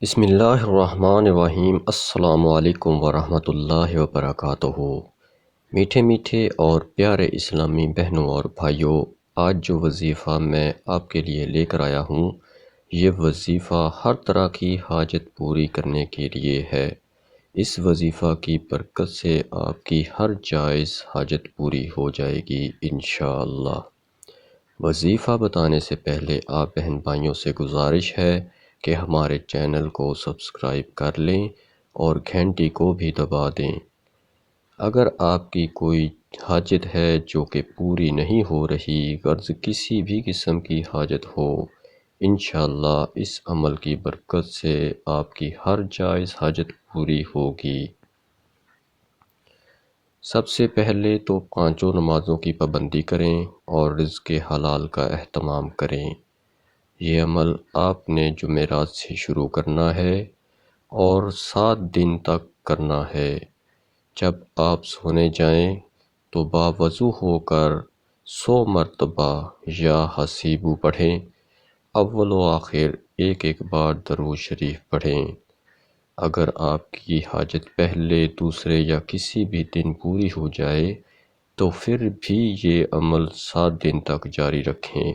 بسم اللہ الرحمن الرحیم۔ السلام علیکم ورحمۃ اللہ وبرکاتہ۔ میٹھے میٹھے اور پیارے اسلامی بہنوں اور بھائیوں، آج جو وظیفہ میں آپ کے لیے لے کر آیا ہوں، یہ وظیفہ ہر طرح کی حاجت پوری کرنے کے لیے ہے۔ اس وظیفہ کی برکت سے آپ کی ہر جائز حاجت پوری ہو جائے گی انشاءاللہ۔ وظیفہ بتانے سے پہلے آپ بہن بھائیوں سے گزارش ہے کہ ہمارے چینل کو سبسکرائب کر لیں اور گھنٹی کو بھی دبا دیں۔ اگر آپ کی کوئی حاجت ہے جو کہ پوری نہیں ہو رہی، غرض کسی بھی قسم کی حاجت ہو، انشاءاللہ اس عمل کی برکت سے آپ کی ہر جائز حاجت پوری ہوگی۔ سب سے پہلے تو پانچوں نمازوں کی پابندی کریں اور رزق حلال کا اہتمام کریں۔ یہ عمل آپ نے جمعرات سے شروع کرنا ہے اور 7 دن تک کرنا ہے۔ جب آپ سونے جائیں تو باوضو ہو کر 100 مرتبہ یا حسیبو پڑھیں۔ اول و آخر ایک ایک بار درود شریف پڑھیں۔ اگر آپ کی حاجت پہلے، دوسرے یا کسی بھی دن پوری ہو جائے تو پھر بھی یہ عمل 7 دن تک جاری رکھیں۔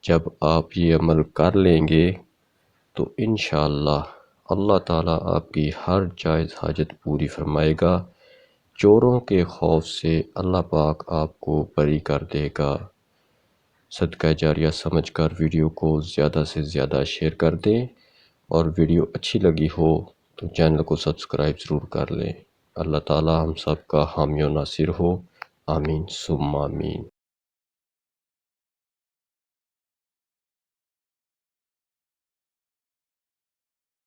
جب آپ یہ عمل کر لیں گے تو انشاءاللہ اللہ تعالیٰ آپ کی ہر جائز حاجت پوری فرمائے گا۔ چوروں کے خوف سے اللہ پاک آپ کو بری کر دے گا۔ صدقہ جاریہ سمجھ کر ویڈیو کو زیادہ سے زیادہ شیئر کر دیں، اور ویڈیو اچھی لگی ہو تو چینل کو سبسکرائب ضرور کر لیں۔ اللہ تعالیٰ ہم سب کا حامی و ناصر ہو، آمین ثم آمین۔